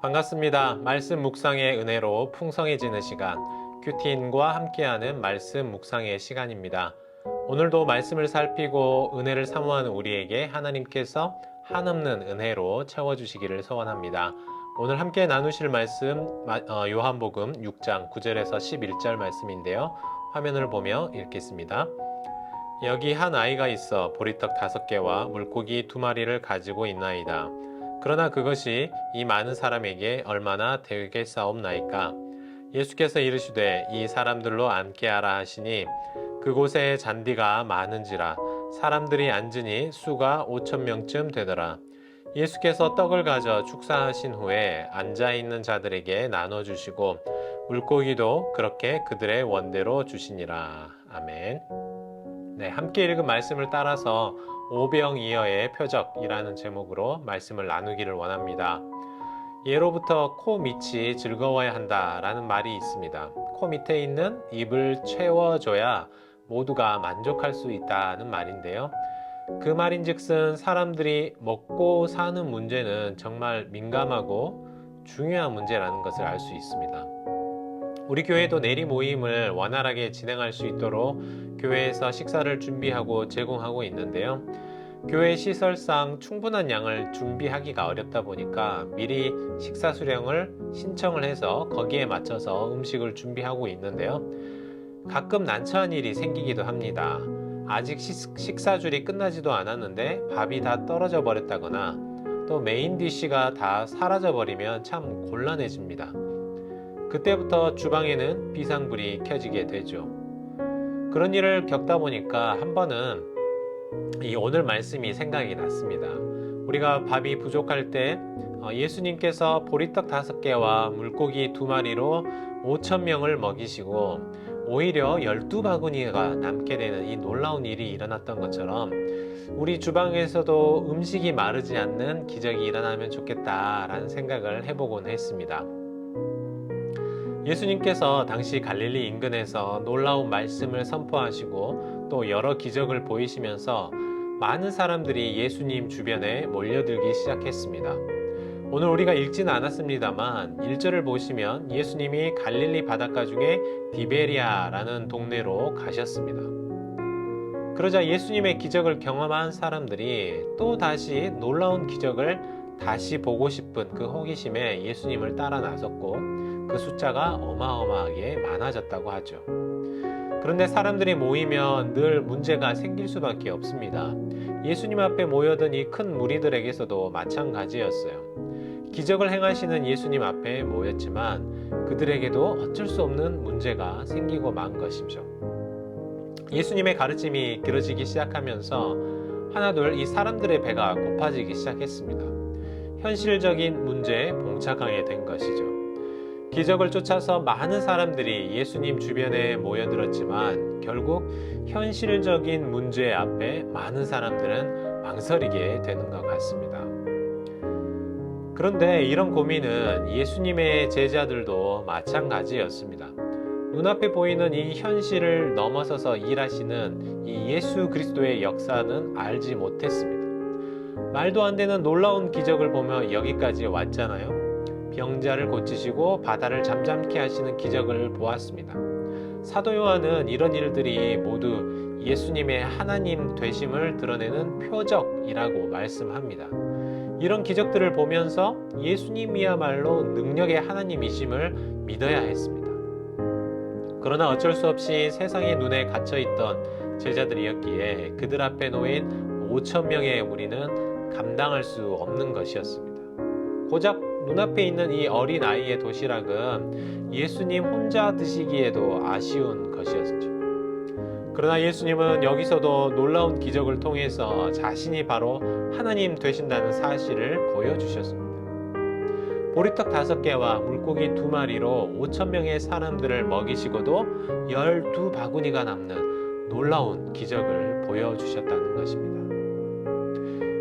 반갑습니다. 말씀 묵상의 은혜로 풍성해지는 시간, 큐티인과 함께하는 말씀 묵상의 시간입니다. 오늘도 말씀을 살피고 은혜를 사모하는 우리에게 하나님께서 한없는 은혜로 채워주시기를 소원합니다. 오늘 함께 나누실 말씀 요한복음 6장 9절에서 11절 말씀인데요. 화면을 보며 읽겠습니다. 여기 한 아이가 있어 보리떡 5개와 물고기 2마리를 가지고 있나이다. 그러나 그것이 이 많은 사람에게 얼마나 되겠사옵나이까. 예수께서 이르시되 이 사람들로 앉게 하라 하시니 그곳에 잔디가 많은지라 사람들이 앉으니 수가 5,000명쯤 되더라. 예수께서 떡을 가져 축사하신 후에 앉아있는 자들에게 나눠주시고 물고기도 그렇게 그들의 원대로 주시니라. 아멘. 네, 함께 읽은 말씀을 따라서 오병이어의 표적이라는 제목으로 말씀을 나누기를 원합니다. 예로부터 코 밑이 즐거워야 한다라는 말이 있습니다. 코 밑에 있는 입을 채워줘야 모두가 만족할 수 있다는 말인데요. 그 말인즉슨 사람들이 먹고 사는 문제는 정말 민감하고 중요한 문제라는 것을 알 수 있습니다. 우리 교회도 내리 모임을 원활하게 진행할 수 있도록 교회에서 식사를 준비하고 제공하고 있는데요. 교회 시설상 충분한 양을 준비하기가 어렵다 보니까 미리 식사 수령을 신청을 해서 거기에 맞춰서 음식을 준비하고 있는데요. 가끔 난처한 일이 생기기도 합니다. 아직 식사줄이 끝나지도 않았는데 밥이 다 떨어져 버렸다거나 또 메인 디쉬가 다 사라져 버리면 참 곤란해집니다. 그때부터 주방에는 비상불이 켜지게 되죠. 그런 일을 겪다 보니까 한 번은 이 오늘 말씀이 생각이 났습니다. 우리가 밥이 부족할 때 예수님께서 보리떡 5개와 물고기 2마리로 5,000명을 먹이시고 오히려 12바구니가 남게 되는 이 놀라운 일이 일어났던 것처럼 우리 주방에서도 음식이 마르지 않는 기적이 일어나면 좋겠다라는 생각을 해보곤 했습니다. 예수님께서 당시 갈릴리 인근에서 놀라운 말씀을 선포하시고 또 여러 기적을 보이시면서 많은 사람들이 예수님 주변에 몰려들기 시작했습니다. 오늘 우리가 읽지는 않았습니다만 1절을 보시면 예수님이 갈릴리 바닷가 중에 디베리아라는 동네로 가셨습니다. 그러자 예수님의 기적을 경험한 사람들이 또 다시 놀라운 기적을 다시 보고 싶은 그 호기심에 예수님을 따라 나섰고 그 숫자가 어마어마하게 많아졌다고 하죠. 그런데 사람들이 모이면 늘 문제가 생길 수밖에 없습니다. 예수님 앞에 모여든 이 큰 무리들에게서도 마찬가지였어요. 기적을 행하시는 예수님 앞에 모였지만 그들에게도 어쩔 수 없는 문제가 생기고 만 것이죠. 예수님의 가르침이 길어지기 시작하면서 하나둘 이 사람들의 배가 고파지기 시작했습니다. 현실적인 문제에 봉착하게 된 것이죠. 기적을 쫓아서 많은 사람들이 예수님 주변에 모여들었지만 결국 현실적인 문제 앞에 많은 사람들은 망설이게 되는 것 같습니다. 그런데 이런 고민은 예수님의 제자들도 마찬가지였습니다. 눈앞에 보이는 이 현실을 넘어서서 일하시는 이 예수 그리스도의 역사는 알지 못했습니다. 말도 안 되는 놀라운 기적을 보며 여기까지 왔잖아요. 병자를 고치시고 바다를 잠잠케 하시는 기적을 보았습니다. 사도 요한은 이런 일들이 모두 예수님의 하나님 되심을 드러내는 표적이라고 말씀합니다. 이런 기적들을 보면서 예수님이야말로 능력의 하나님이심을 믿어야 했습니다. 그러나 어쩔 수 없이 세상의 눈에 갇혀있던 제자들이었기에 그들 앞에 놓인 5,000명의 무리는 감당할 수 없는 것이었습니다. 고작 눈앞에 있는 이 어린 아이의 도시락은 예수님 혼자 드시기에도 아쉬운 것이었죠. 그러나 예수님은 여기서도 놀라운 기적을 통해서 자신이 바로 하나님 되신다는 사실을 보여주셨습니다. 보리떡 5개와 물고기 2마리로 5,000명의 사람들을 먹이시고도 12바구니가 남는 놀라운 기적을 보여주셨다는 것입니다.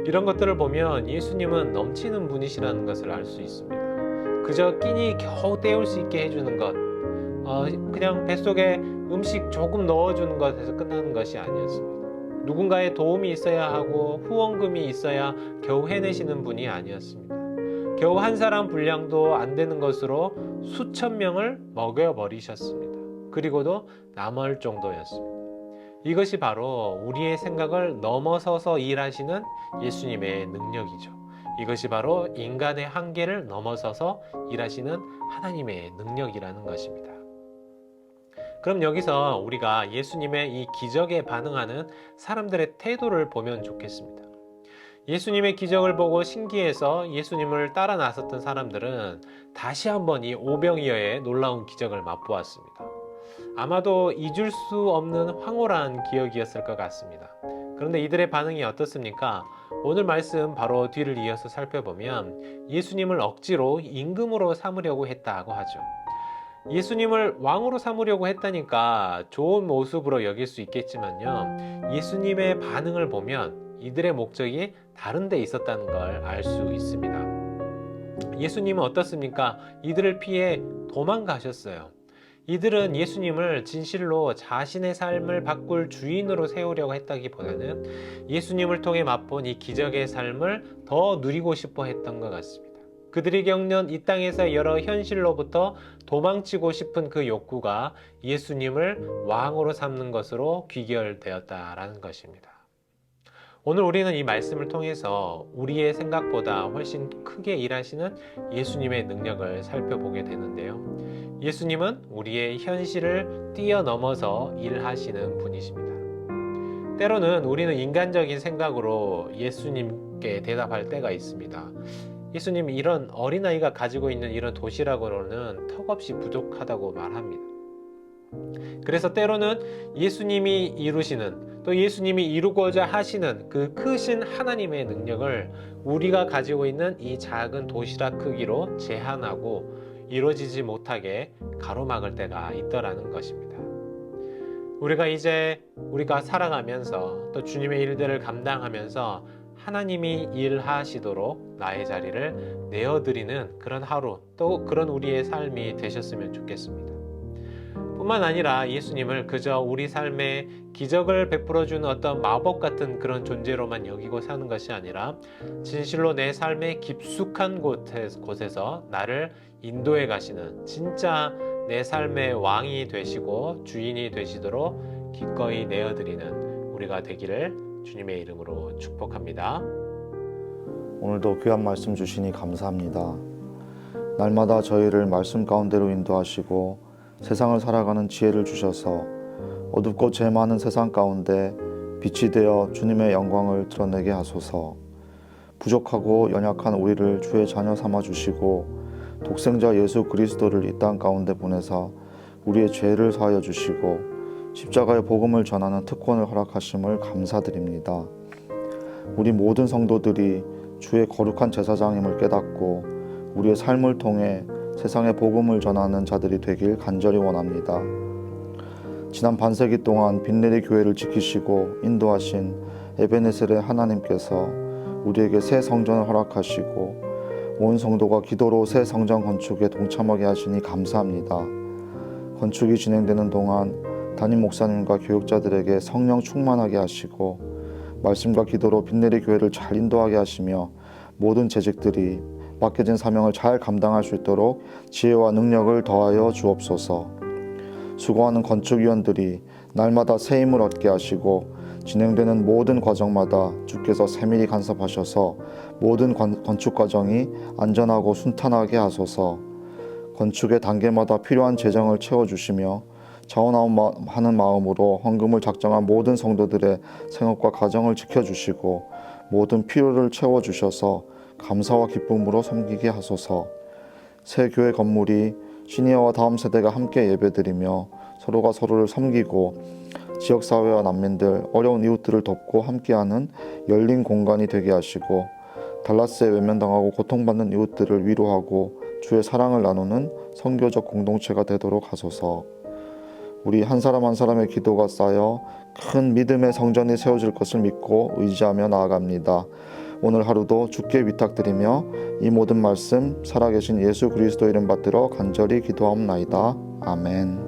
이런 것들을 보면 예수님은 넘치는 분이시라는 것을 알 수 있습니다. 그저 끼니 겨우 때울 수 있게 해주는 것, 그냥 뱃속에 음식 조금 넣어주는 것에서 끝나는 것이 아니었습니다. 누군가의 도움이 있어야 하고 후원금이 있어야 겨우 해내시는 분이 아니었습니다. 겨우 한 사람 분량도 안 되는 것으로 수천 명을 먹여버리셨습니다. 그리고도 남을 정도였습니다. 이것이 바로 우리의 생각을 넘어서서 일하시는 예수님의 능력이죠. 이것이 바로 인간의 한계를 넘어서서 일하시는 하나님의 능력이라는 것입니다. 그럼 여기서 우리가 예수님의 이 기적에 반응하는 사람들의 태도를 보면 좋겠습니다. 예수님의 기적을 보고 신기해서 예수님을 따라 나섰던 사람들은 다시 한번 이 오병이어의 놀라운 기적을 맛보았습니다. 아마도 잊을 수 없는 황홀한 기억이었을 것 같습니다. 그런데 이들의 반응이 어떻습니까? 오늘 말씀 바로 뒤를 이어서 살펴보면 예수님을 억지로 임금으로 삼으려고 했다고 하죠. 예수님을 왕으로 삼으려고 했다니까 좋은 모습으로 여길 수 있겠지만요. 예수님의 반응을 보면 이들의 목적이 다른 데 있었다는 걸 알 수 있습니다. 예수님은 어떻습니까? 이들을 피해 도망가셨어요. 이들은 예수님을 진실로 자신의 삶을 바꿀 주인으로 세우려고 했다기보다는 예수님을 통해 맛본 이 기적의 삶을 더 누리고 싶어 했던 것 같습니다. 그들이 겪는 이 땅에서 여러 현실로부터 도망치고 싶은 그 욕구가 예수님을 왕으로 삼는 것으로 귀결되었다라는 것입니다. 오늘 우리는 이 말씀을 통해서 우리의 생각보다 훨씬 크게 일하시는 예수님의 능력을 살펴보게 되는데요. 예수님은 우리의 현실을 뛰어넘어서 일하시는 분이십니다. 때로는 우리는 인간적인 생각으로 예수님께 대답할 때가 있습니다. 예수님, 이런 어린아이가 가지고 있는 이런 도시락으로는 턱없이 부족하다고 말합니다. 그래서 때로는 예수님이 이루시는, 또 예수님이 이루고자 하시는 그 크신 하나님의 능력을 우리가 가지고 있는 이 작은 도시락 크기로 제한하고 이루어지지 못하게 가로막을 때가 있더라는 것입니다. 우리가 살아가면서 또 주님의 일들을 감당하면서 하나님이 일하시도록 나의 자리를 내어드리는 그런 하루, 또 그런 우리의 삶이 되셨으면 좋겠습니다. 뿐만 아니라 예수님을 그저 우리 삶에 기적을 베풀어주는 어떤 마법 같은 그런 존재로만 여기고 사는 것이 아니라 진실로 내 삶의 깊숙한 곳에서 나를 인도해 가시는, 진짜 내 삶의 왕이 되시고 주인이 되시도록 기꺼이 내어드리는 우리가 되기를 주님의 이름으로 축복합니다. 오늘도 귀한 말씀 주시니 감사합니다. 날마다 저희를 말씀 가운데로 인도하시고 세상을 살아가는 지혜를 주셔서 어둡고 죄 많은 세상 가운데 빛이 되어 주님의 영광을 드러내게 하소서. 부족하고 연약한 우리를 주의 자녀 삼아 주시고 독생자 예수 그리스도를 이 땅 가운데 보내사 우리의 죄를 사하여 주시고 십자가의 복음을 전하는 특권을 허락하심을 감사드립니다. 우리 모든 성도들이 주의 거룩한 제사장임을 깨닫고 우리의 삶을 통해 세상의 복음을 전하는 자들이 되길 간절히 원합니다. 지난 반세기 동안 빈내리 교회를 지키시고 인도하신 에베네셀의 하나님께서 우리에게 새 성전을 허락하시고 온 성도가 기도로 새 성전 건축에 동참하게 하시니 감사합니다. 건축이 진행되는 동안 담임 목사님과 교육자들에게 성령 충만하게 하시고 말씀과 기도로 빈내리 교회를 잘 인도하게 하시며 모든 재직들이 맡겨진 사명을 잘 감당할 수 있도록 지혜와 능력을 더하여 주옵소서. 수고하는 건축위원들이 날마다 새 힘을 얻게 하시고 진행되는 모든 과정마다 주께서 세밀히 간섭하셔서 모든 건축 과정이 안전하고 순탄하게 하소서. 건축의 단계마다 필요한 재정을 채워주시며 자원하는 마음으로 헌금을 작정한 모든 성도들의 생업과 가정을 지켜주시고 모든 필요를 채워주셔서 감사와 기쁨으로 섬기게 하소서. 새 교회 건물이 시니어와 다음 세대가 함께 예배드리며 서로가 서로를 섬기고 지역사회와 난민들, 어려운 이웃들을 돕고 함께하는 열린 공간이 되게 하시고 달라스에 외면당하고 고통받는 이웃들을 위로하고 주의 사랑을 나누는 선교적 공동체가 되도록 하소서. 우리 한 사람 한 사람의 기도가 쌓여 큰 믿음의 성전이 세워질 것을 믿고 의지하며 나아갑니다. 오늘 하루도 주께 위탁드리며 이 모든 말씀 살아계신 예수 그리스도 이름 받들어 간절히 기도하옵나이다. 아멘.